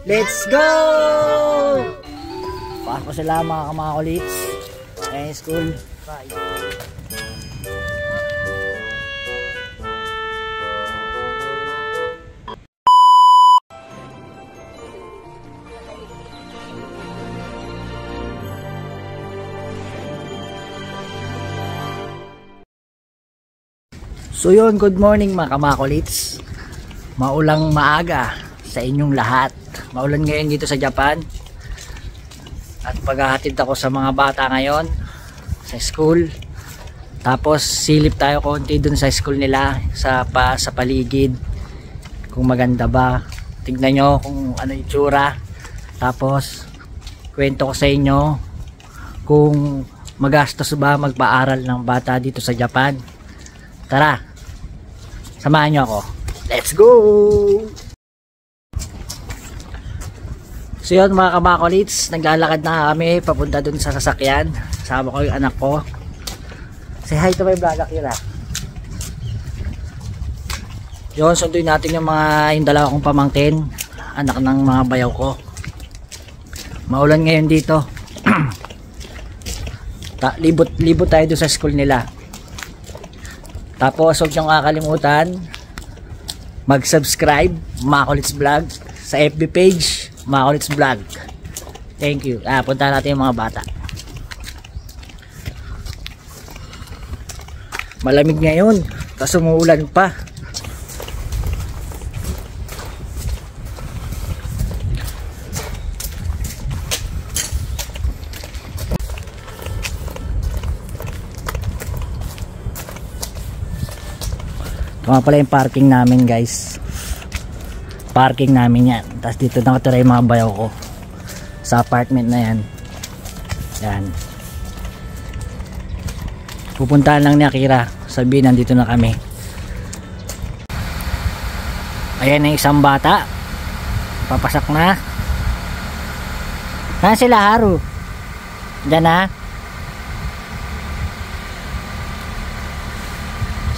Let's go! Pasok sila mga kuliits. Ayan school. Bye. So yun, good morning mga kamakulits. Maulang maaga sa inyong lahat. Maulan ngayon dito sa Japan. At paghahatid ako sa mga bata ngayon sa school. Tapos silip tayo konti dun sa school nila sa paligid. Kung maganda ba. Tignan nyo kung ano itsura. Tapos kwento ko sa inyo kung magastos ba magpaaral ng bata dito sa Japan. Tara! Samahan nyo ako. Let's go! So yun mga kamakulits, naglalakad na kami papunta dun sa sasakyan. Kasama ko yung anak ko. Say hi to my vlog, Akira. Yun, sunduin natin yung dalawa kong pamangkin. Anak ng mga bayaw ko. Maulan ngayon dito. Libot tayo dun sa school nila. Tapos huwag niyong kakalimutan mag-subscribe Makulits Vlog sa FB page Makulits Vlog. Thank you. Punta natin yung mga bata. Malamig ngayon tapos umuulan pa. Ito nga pala yung parking namin guys. Parking namin yan. Tapos dito nakatira yung mga bayaw ko sa apartment na yan. Yan. Pupuntahan lang ni Akira. Sabihin nandito na kami. Ayan ang isang bata. Papasak na. Saan sila Haru? Diyan na.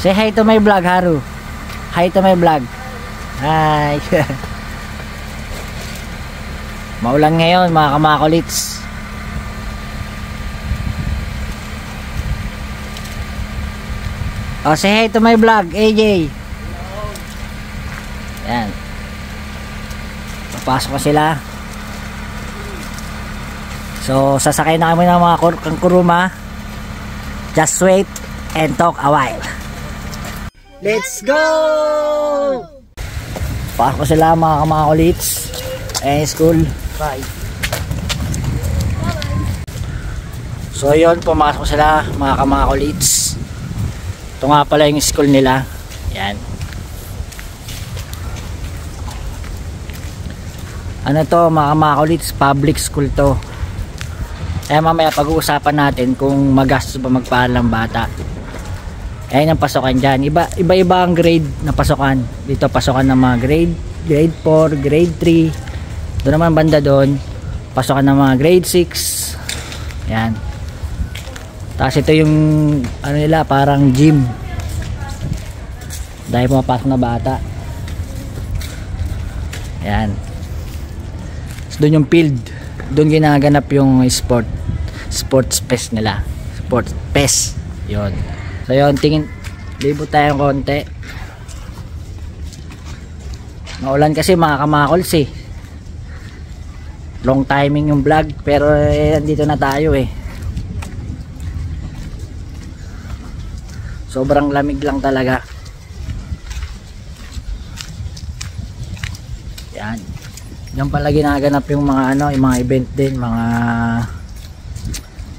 Say hi to my vlog, Haru. Hi to my vlog. Hi. Maulan ngayon mga kamakulits. Oh, say hi to my vlog, AJ. Yan. Papasok ko sila. So, sasakay na kami ng mga kangkuruma. Just wait and talk a while. Let's go! Pasok ko sila mga kamakulits. Ayan school. Bye. So yun, pumasok sila mga kamakulits. Ito nga pala yung school nila. Yan. Ano to mga kamakulits? Public school to. Kaya mamaya pag-uusapan natin kung magastos ba magpaaral ng bata. Ayan ang pasokan dyan. Iba-iba ang grade na pasokan. Dito pasokan ng mga grade 4, grade 3. Doon naman banda doon, pasokan ng mga grade 6. Ayan. Tapos ito yung ano nila, parang gym. Dahil pumapasok na bata. Ayan. Tapos doon yung field. Doon ginaganap yung sports fest nila. Sports fest. Yun. So yun, tingin, libot tayo konti. Maulan kasi mga kamakuls eh. Long timing yung vlog, pero nandito na tayo eh. Sobrang lamig lang talaga. Yan. Yan pala ginaganap yung mga ano, yung mga event din, mga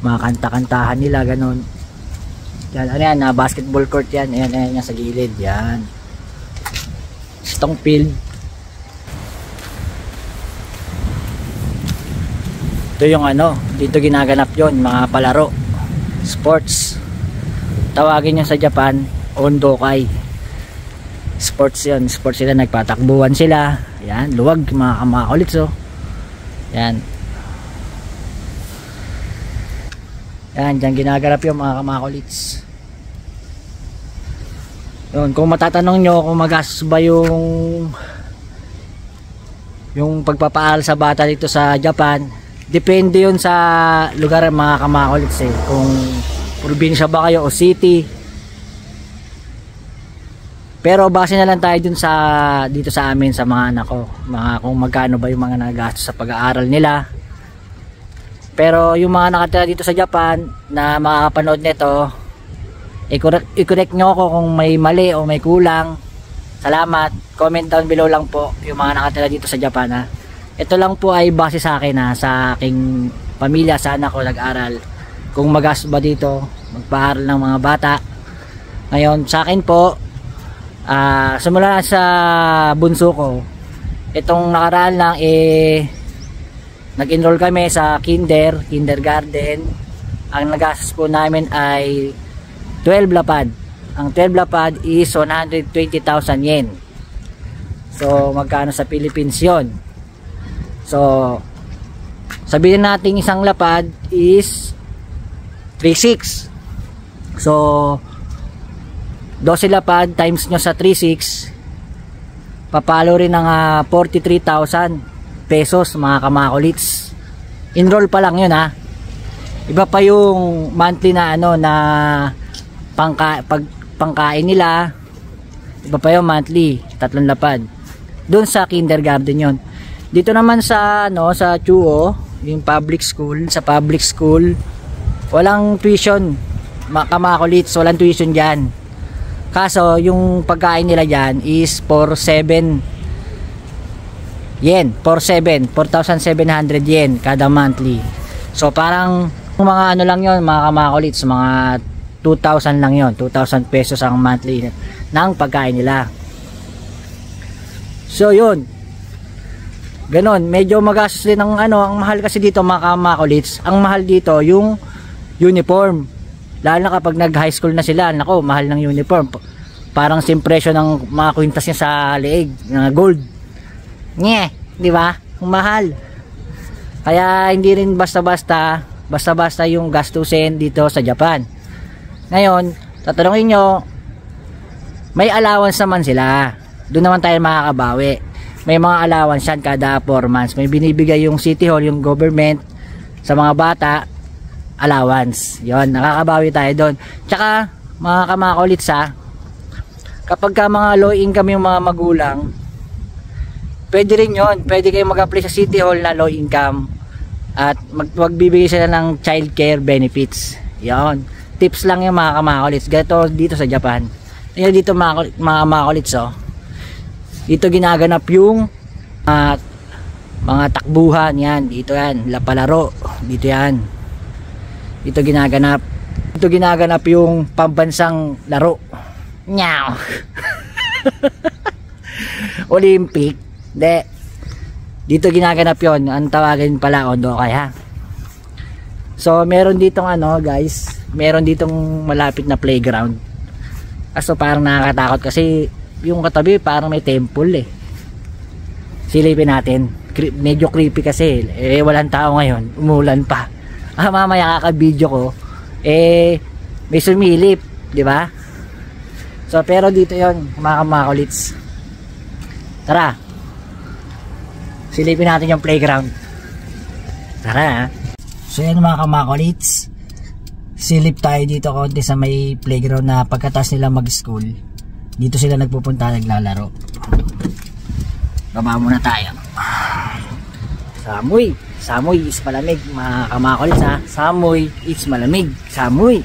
kanta-kantahan nila, ganun. Yan, ano yan, basketball court yan. Ayan, ayan, sa gilid. Yan. Itong field. Ito yung ano, dito ginaganap yon, mga palaro. Sports. Tawagin nyo sa Japan, Ondokai. Sports yun. Sports sila, nagpatakbuhan sila. Yan, luwag, mga kamakulits oh. Yan. Yan, dyan ginaganap yung mga kamakulits. Yun, kung matatanong nyo kung magastos ba yung yung pagpapaaral sa bata dito sa Japan, depende yun sa lugar mga kamakulits eh. Kung probinsya ba kayo o city. Pero base na lang tayo dun sa dito sa amin sa mga anak ko, kung magkano ba yung mga nagastos sa pag-aaral nila. Pero yung mga nakatira dito sa Japan na makakapanood nito, i-correct nyo ako kung may mali o may kulang. Salamat. Comment down below lang po yung mga nakatira dito sa Japan ha. Ito lang po ay base sa akin ha, sa aking pamilya, sa anak ko nag-aral. Kung magastos ba dito magpaaral ng mga bata. Ngayon sa akin po, simula sa bunso ko, itong nakaraan lang nag-enroll kami sa kindergarten. Ang nagastos po namin ay 12 lapad. Ang 12 lapad is 120,000 yen. So magkano sa Philippines yon? So sabihin natin isang lapad is 3.6. So 12 lapad times nyo sa 3.6, papalo rin ng 43,000 pesos mga kamakulits. Enroll pa lang yun ha. Iba pa yung monthly na na pangkain nila. Iba pa yung monthly, 3 lapad. Doon sa kindergarten yon. Dito naman sa sa Chuo, yung public school, sa public school walang tuition mga kamakulits, walang tuition diyan. Kaso yung pagkain nila dyan is 4,700 yen kada monthly. So parang mga lang yon mga kamakulits, mga 2,000 lang yon, 2,000 pesos ang monthly ng pagkain nila. So yun, ganon, medyo magastos din ang ang mahal kasi dito mga kamakulits. Ang mahal dito yung uniform. Lalo na kapag nag high school na sila, nako, mahal ng uniform. Parang simpresyo ng mga kwintas niya sa leeg, gold. Nye, di ba? Mahal. Kaya hindi rin basta-basta yung gastusin dito sa Japan. Ngayon, tatanungin nyo, may allowance naman sila. Doon naman tayo makakabawi. May mga allowance yan kada 4 months. May binibigay yung City Hall, yung government sa mga bata, allowance. Yon, nakakabawi tayo doon. Tsaka mga kamakulits kapag ka mga low income yung mga magulang, pwede rin yon. Pwede kayong mag-apply sa City Hall na low income at magbibigay sila ng child care benefits. Yon, tips lang yung mga kamakulits. Ganito dito sa Japan. Ayan dito mga kamakulits dito ginaganap yung mga takbuhan yan. Dito yan, palaro. Dito yan. Dito ginaganap yung pambansang laro. Nyaw. Olympic. Dito ginaganap yon. Ang tawagin pala Ondokai ha. So meron ditong guys, meron ditong malapit na playground. Kaso parang nakakatakot kasi yung katabi parang may temple Silipin natin. Medyo creepy kasi walang tao ngayon, umulan pa. Mamaya kaka-video ko may sumilip, di ba? So pero dito yon mga kamakulits. Tara, silipin natin yung playground. Tara. So yan mga kamakulits, silip tayo dito konti sa may playground na pagkatapos nila mag-school, dito sila nagpupunta, naglalaro. Baba muna tayo. Samoy is malamig mga kamakulits Samoy is malamig. Samoy.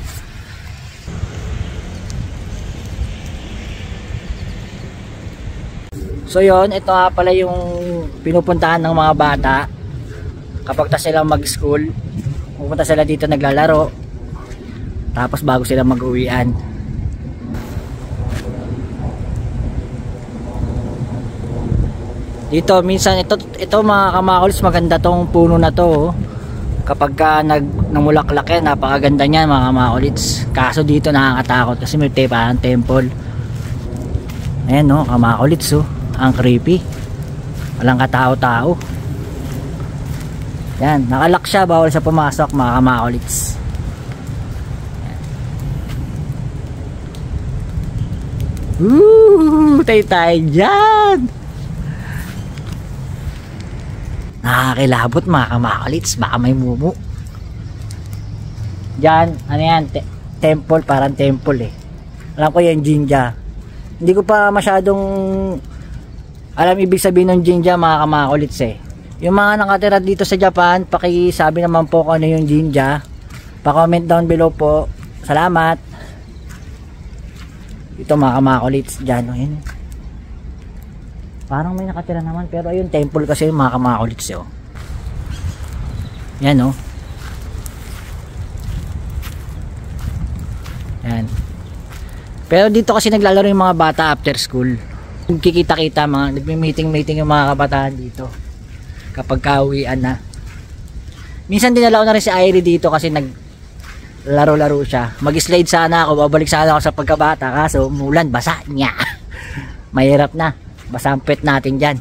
So yon, ito nga pala yung pinupuntahan ng mga bata kapag sila mag-school. Pupunta sila dito naglalaro, tapos bago sila mag-uwian. Dito minsan ito mga kamakulits, maganda tong puno na to kapag ka namulaklak yan, napakaganda niyan mga kamakulits. Kaso dito nakakatakot kasi may parang temple. Ayan kamakulits ang creepy, walang katao-tao. Yan, nakalock siya, bawal siya pumasok mga kamakulits. Tayo dyan. Nakakilabot mga kamakolits, baka may mumu. Diyan, ano yan, temple, parang temple eh. Alam ko yung Jinja. Hindi ko pa masyadong alam ibig sabihin ng Jinja mga kamakolits eh. Yung mga nakatira dito sa Japan, pakisabi naman po kung ano yung Jinja. Pa-comment down below po. Salamat. Ito mga kamakolits dyan. Oh, yun. Parang may nakatira naman. Pero ayun, temple kasi yung mga kamakolits. Oh. Yan oh. Yan. Pero dito kasi naglalaro yung mga bata after school. Kikita-kita mga, nagmi-meeting yung mga kabataan dito. Kapag kauwian na. Minsan dinalaw na rin si Irie dito kasi naglaro-laro siya. Mag-slide sana ako, babalik sana ako sa pagkabata. Kaso umulan, basa niya. Mahirap na. Basa ang pet natin dyan.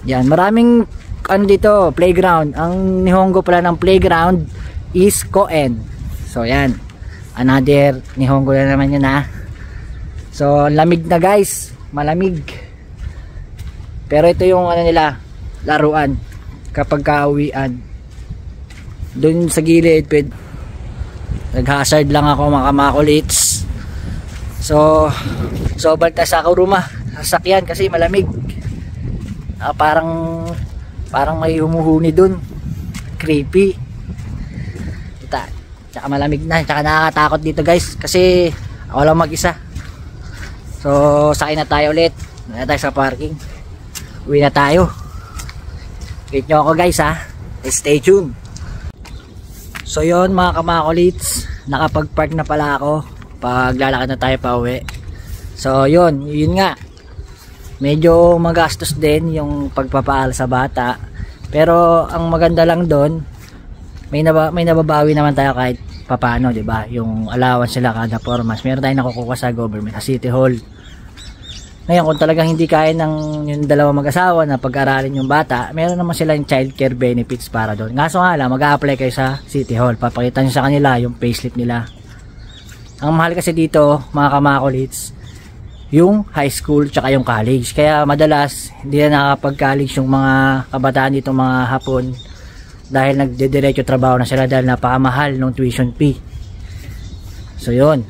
Yan, maraming ano dito, playground. Ang Nihongo pala ng playground is Koen. So yan. Another Nihongo na naman yun ha. So lamig na guys, malamig. Pero ito yung ano nila, laruan kapag kauwian. Doon sa gilid nag-hazard lang ako mga kamakolits. So balta sa kuruma sasakyan kasi malamig. Parang may humuhuni doon. Creepy. Tsaka malamig na, tsaka nakakatakot dito guys kasi ako lang mag-isa. So sakay na tayo ulit. Na tayo sa parking. Uwi na tayo. Wait nyo ako guys ha. Stay tuned. So yon mga kamakolits, nakapag-park na pala ako. Paglalakad na tayo pa uwi. So yun nga. Medyo magastos din yung pagpapaal sa bata. Pero ang maganda lang doon, may nababawi naman tayo kahit papaano, 'di ba? Yung allowance nila kada 4 months. Meron tayong nakukuha sa government, sa City Hall. Ngayon, kung talagang hindi kaya ng yung dalawang mag-asawa na pag-aralin yung bata, meron naman silang child care benefits para doon. Ngaso nga lang, mag-a-apply kayo sa City Hall. Papakita nyo sa kanila yung payslip nila. Ang mahal kasi dito, mga kamakolits, yung high school tsaka yung college. Kaya madalas, hindi na nakapag-college yung mga kabataan dito, mga Hapon, dahil nagdidiretso trabaho na sila dahil napakamahal ng tuition fee. So yun,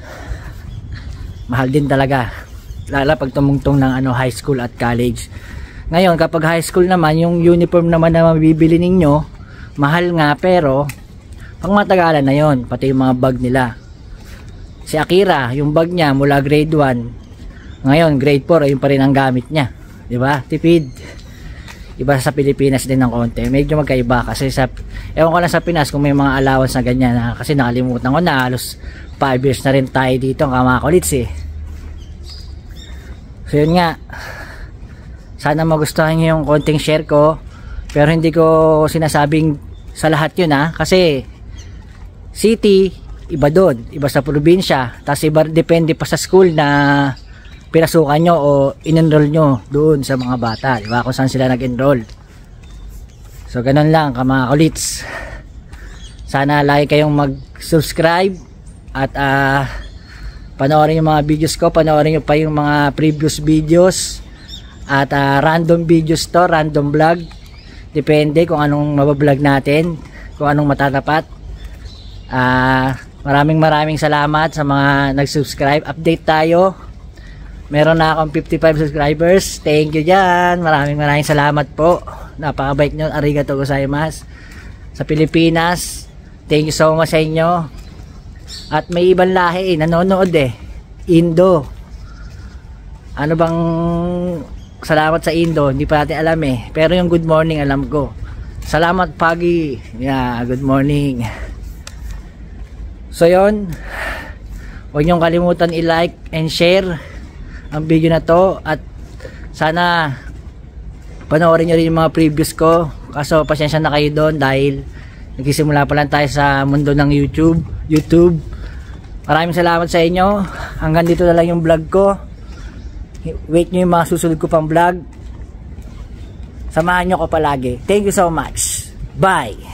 mahal din talaga lalo pag tumungtong ng high school at college. Ngayon kapag high school naman, yung uniform naman na mabibili ninyo mahal nga, pero pang matagalan na yon, pati yung mga bag nila. Si Akira, yung bag niya mula grade 1 ngayon grade 4 ayun pa rin ang gamit niya, di ba? Tipid. Iba sa Pilipinas din ng konti. Medyo magkaiba kasi ewan ko lang sa Pinas kung may mga allowance na ganyan kasi nakalimutan ko na halos 5 years na rin tayo dito ang kamakolits eh. So yun nga, sana magustuhan nyo yung konting share ko, pero hindi ko sinasabing sa lahat yun kasi city iba doon, iba sa probinsya, tapos iba depende pa sa school na pinasukan nyo o in-enroll nyo doon sa mga bata, diba? Kung saan sila nag-enroll. So ganun lang kamakolits. Sana lagi kayong mag-subscribe at panoorin yung mga videos ko, panoorin nyo pa yung mga previous videos at random videos to, random vlog, depende kung anong mabablog natin, kung anong matatapat. Maraming salamat sa mga nag-subscribe. Update tayo, meron na akong 55 subscribers. Thank you dyan, maraming salamat po, napakabait nyo, arigato gozaimasu. Sa Pilipinas, thank you so much sa inyo. At may ibang lahi nanonood Indo. Ano bang salamat sa Indo? Hindi pa natin alam pero yung good morning alam ko. Salamat pagi. Yeah, good morning. So yon, huwag niyong kalimutan i-like and share ang video na to. At sana panoorin nyo rin yung mga previous ko. Kaso pasensya na kayo doon dahil nagsisimula pa lang tayo sa mundo ng YouTube. Maraming salamat sa inyo. Hanggang dito na lang yung vlog ko. Wait nyo yung mga susunod ko pang vlog. Samahan nyo ko palagi. Thank you so much. Bye!